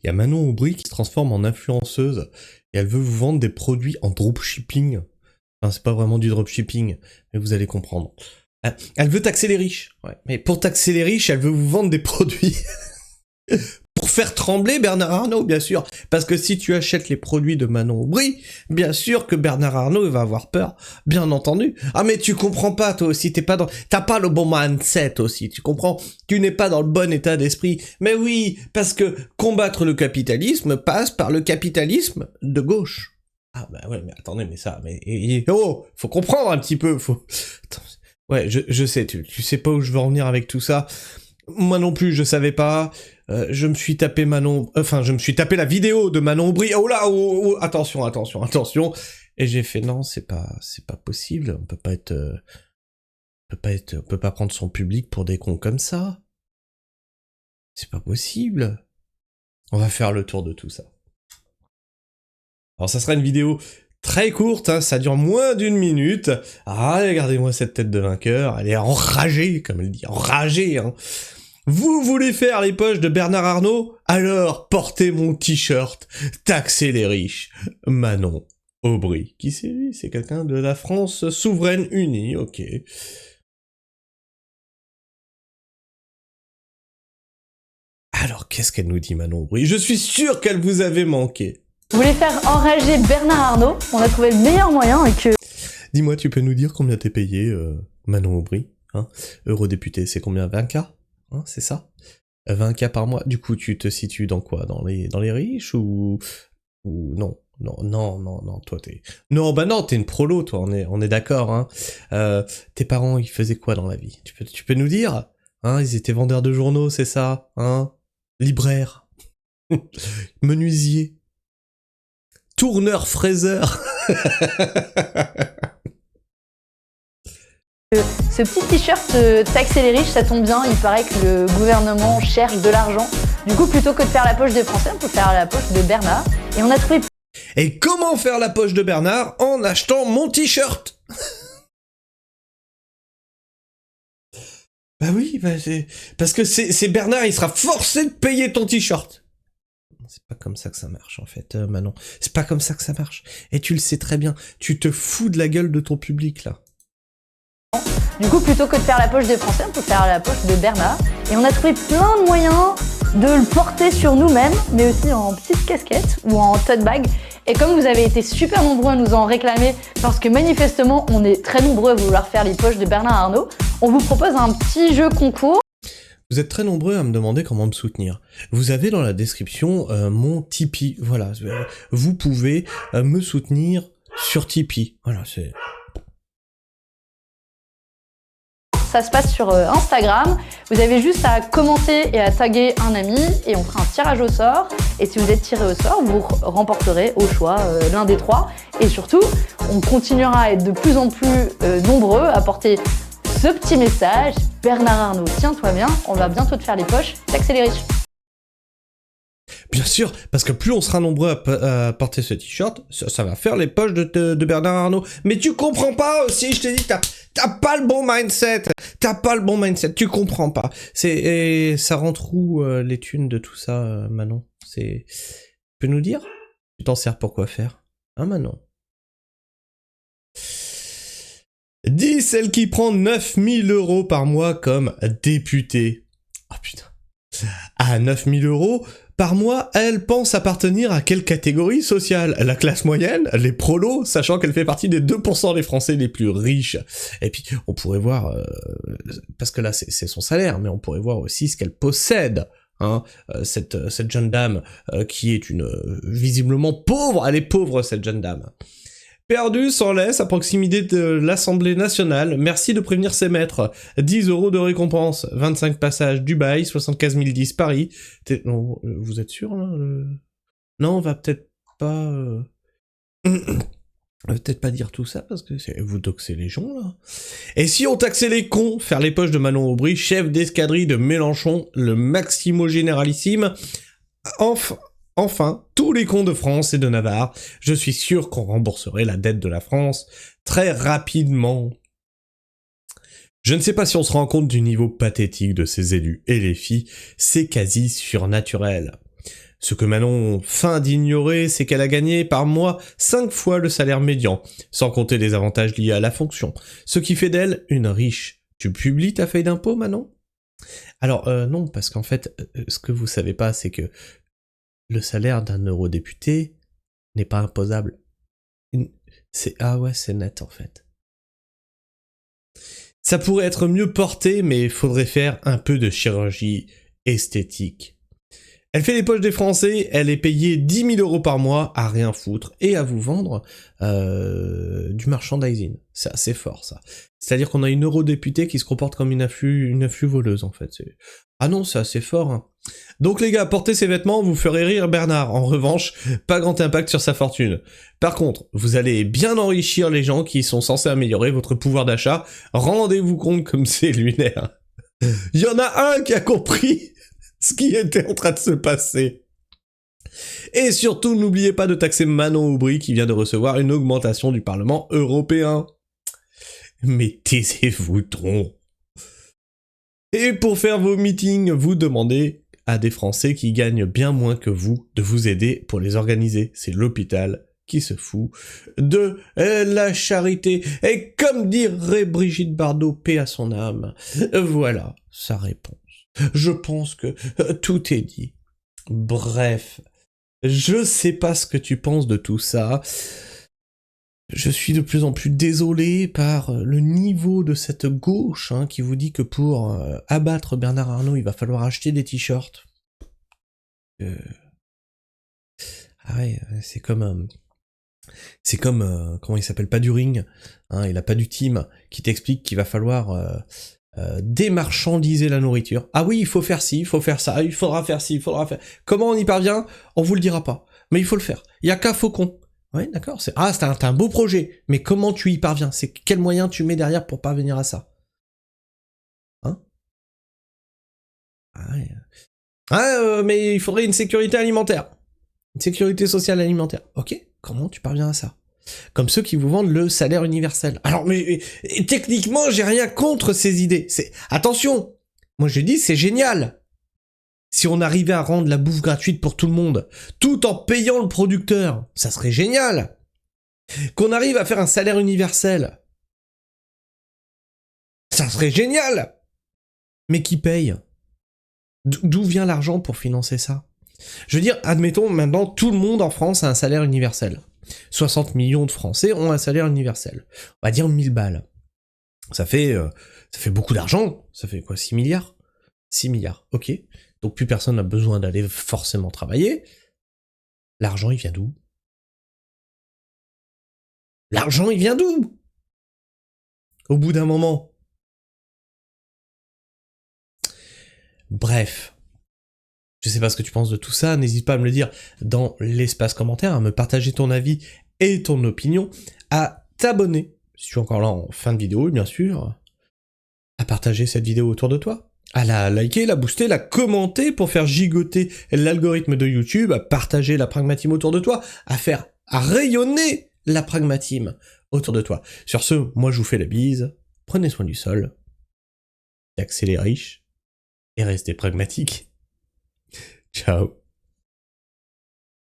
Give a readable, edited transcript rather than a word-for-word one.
Il y a Manon Aubry qui se transforme en influenceuse et elle veut vous vendre des produits en dropshipping. Enfin, c'est pas vraiment du dropshipping, mais vous allez comprendre. Elle veut taxer les riches. Ouais. Mais pour taxer les riches, elle veut vous vendre des produits pour faire trembler Bernard Arnault, bien sûr. Parce que si tu achètes les produits de Manon Aubry, bien sûr que Bernard Arnault il va avoir peur, bien entendu. Ah mais tu comprends pas toi aussi, t'as pas le bon mindset aussi, tu comprends? Tu n'es pas dans le bon état d'esprit. Mais oui, parce que combattre le capitalisme passe par le capitalisme de gauche. Ah bah ouais, mais attendez, mais ça, oh, faut comprendre un petit peu, faut... Attends, ouais, je sais, tu sais pas où je veux en venir avec tout ça. Moi non plus, je savais pas. Je me suis tapé je me suis tapé la vidéo de Manon Aubry. Oh là, attention. Et j'ai fait non, c'est pas possible. On peut pas prendre son public pour des cons comme ça. C'est pas possible. On va faire le tour de tout ça. Alors ça sera une vidéo très courte, hein, ça dure moins d'1 minute. Ah, regardez-moi cette tête de vainqueur, elle est enragée, comme elle dit, enragée, hein. Vous voulez faire les poches de Bernard Arnault? Alors portez mon t-shirt, taxez les riches. Manon Aubry. Qui c'est lui? C'est quelqu'un de la France souveraine unie, ok. Alors qu'est-ce qu'elle nous dit Manon Aubry? Je suis sûr qu'elle vous avait manqué. Vous voulez faire enrager Bernard Arnault? On a trouvé le meilleur moyen et que... Dis-moi, tu peux nous dire combien t'es payé, Manon Aubry, hein? Eurodéputé, c'est combien? 20K? Hein, c'est ça? 20K par mois. Du coup, tu te situes dans quoi? Dans les riches ou non? Non, toi t'es... Non, bah non, t'es une prolo, toi, on est d'accord, hein. Tes parents, ils faisaient quoi dans la vie? Tu peux nous dire? Hein, ils étaient vendeurs de journaux, c'est ça? Hein? Libraires? Menuisiers? Tourneur fraiseur. Ce petit t-shirt taxer les riches, ça tombe bien, il paraît que le gouvernement cherche de l'argent. Du coup, plutôt que de faire la poche des Français, on peut faire la poche de Bernard. Et on a trouvé... Et comment faire la poche de Bernard? En achetant mon t-shirt. Bah oui, parce que c'est Bernard, il sera forcé de payer ton t-shirt. C'est pas comme ça que ça marche, en fait, Manon. C'est pas comme ça que ça marche. Et tu le sais très bien. Tu te fous de la gueule de ton public, là. Du coup, plutôt que de faire la poche des Français, on peut faire la poche de Bernard. Et on a trouvé plein de moyens de le porter sur nous-mêmes, mais aussi en petite casquette ou en tote bag. Et comme vous avez été super nombreux à nous en réclamer, parce que manifestement, on est très nombreux à vouloir faire les poches de Bernard Arnault, on vous propose un petit jeu concours. Vous êtes très nombreux à me demander comment me soutenir. Vous avez dans la description mon Tipeee. Voilà, vous pouvez me soutenir sur Tipeee. Voilà, c'est... Ça se passe sur Instagram. Vous avez juste à commenter et à taguer un ami et on fera un tirage au sort. Et si vous êtes tiré au sort, vous remporterez au choix l'un des 3. Et surtout, on continuera à être de plus en plus nombreux à porter ce petit message. Bernard Arnault, tiens-toi bien, on va bientôt te faire les poches, taxer les riches. Bien sûr, parce que plus on sera nombreux à porter ce t-shirt, ça va faire les poches de Bernard Arnault. Mais tu comprends pas aussi, je t'ai dit, t'as pas le bon mindset. T'as pas le bon mindset, tu comprends pas. Et ça rentre où les thunes de tout ça, Manon? Tu peux nous dire? Tu t'en sers pour quoi faire? Hein, Manon? Dis celle qui prend 9000 € par mois comme députée. Oh putain. À 9000 € par mois, elle pense appartenir à quelle catégorie sociale? La classe moyenne? Les prolos? Sachant qu'elle fait partie des 2% des Français les plus riches. Et puis, on pourrait voir, parce que là, c'est son salaire, mais on pourrait voir aussi ce qu'elle possède. Hein, cette jeune dame, qui est visiblement pauvre. Elle est pauvre, cette jeune dame. Perdu sans laisse à proximité de l'Assemblée nationale. Merci de prévenir ses maîtres. 10 € de récompense. 25 passages Dubaï, 75 010 Paris. Non, vous êtes sûr, là? Non, on va peut-être pas... On va peut-être pas dire tout ça, parce que vous doxez les gens, là. Et si on taxait les cons, faire les poches de Manon Aubry, chef d'escadrille de Mélenchon, le Maximo Généralissime, Enfin, tous les cons de France et de Navarre, je suis sûr qu'on rembourserait la dette de la France très rapidement. Je ne sais pas si on se rend compte du niveau pathétique de ces élus et les filles, c'est quasi surnaturel. Ce que Manon feint d'ignorer, c'est qu'elle a gagné par mois 5 fois le salaire médian, sans compter les avantages liés à la fonction, ce qui fait d'elle une riche. Tu publies ta feuille d'impôt, Manon ? Alors non, parce qu'en fait, ce que vous savez pas, c'est que le salaire d'un eurodéputé n'est pas imposable. Ah ouais, c'est net en fait. Ça pourrait être mieux porté, mais il faudrait faire un peu de chirurgie esthétique. Elle fait les poches des Français, elle est payée 10 000 € par mois à rien foutre et à vous vendre du merchandising. C'est assez fort ça. C'est-à-dire qu'on a une eurodéputée qui se comporte comme une afflux voleuse en fait. Ah non, c'est assez fort. Hein. Donc les gars, portez ces vêtements, vous ferez rire Bernard. En revanche, pas grand impact sur sa fortune. Par contre, vous allez bien enrichir les gens qui sont censés améliorer votre pouvoir d'achat. Rendez-vous compte comme c'est lunaire. Il y en a un qui a compris ce qui était en train de se passer. Et surtout, n'oubliez pas de taxer Manon Aubry qui vient de recevoir une augmentation du Parlement européen. Mais taisez-vous donc. Et pour faire vos meetings, vous demandez à des Français qui gagnent bien moins que vous de vous aider pour les organiser. C'est l'hôpital qui se fout de la charité. Et comme dirait Brigitte Bardot, paix à son âme, voilà sa réponse. Je pense que tout est dit. Bref, je sais pas ce que tu penses de tout ça. Je suis de plus en plus désolé par le niveau de cette gauche qui vous dit que pour abattre Bernard Arnault, il va falloir acheter des t-shirts. Ah ouais, c'est comme comment il s'appelle, pas du ring, il a pas du team, qui t'explique qu'il va falloir démarchandiser la nourriture. Ah oui, il faut faire ci, il faut faire ça, il faudra faire ci, il faudra faire... Comment on y parvient ? On vous le dira pas. Mais il faut le faire. Il y a qu'un faucon. Ouais, d'accord. C'est un beau projet. Mais comment tu y parviens ? C'est quel moyen tu mets derrière pour parvenir à ça ? Hein ? Ah ouais. Mais il faudrait une sécurité alimentaire. Une sécurité sociale alimentaire. Ok, comment tu parviens à ça ? Comme ceux qui vous vendent le salaire universel. Alors, mais techniquement, j'ai rien contre ces idées. Attention, moi je dis c'est génial. Si on arrivait à rendre la bouffe gratuite pour tout le monde, tout en payant le producteur, ça serait génial. Qu'on arrive à faire un salaire universel, ça serait génial. Mais qui paye ? D'où vient l'argent pour financer ça ? Je veux dire, admettons, maintenant, tout le monde en France a un salaire universel. 60 millions de Français ont un salaire universel. On va dire 1000 balles. Ça fait beaucoup d'argent. Ça fait quoi, 6 milliards ? 6 milliards, ok. Donc plus personne n'a besoin d'aller forcément travailler. L'argent, il vient d'où ? L'argent, il vient d'où ? Au bout d'un moment. Bref. Je sais pas ce que tu penses de tout ça, n'hésite pas à me le dire dans l'espace commentaire, à me partager ton avis et ton opinion, à t'abonner, si tu es encore là en fin de vidéo, bien sûr, à partager cette vidéo autour de toi, à la liker, la booster, la commenter pour faire gigoter l'algorithme de YouTube, à partager la pragmatime autour de toi, à rayonner la pragmatime autour de toi. Sur ce, moi je vous fais la bise, prenez soin du sol, taxez les riches, et restez pragmatiques. Ciao.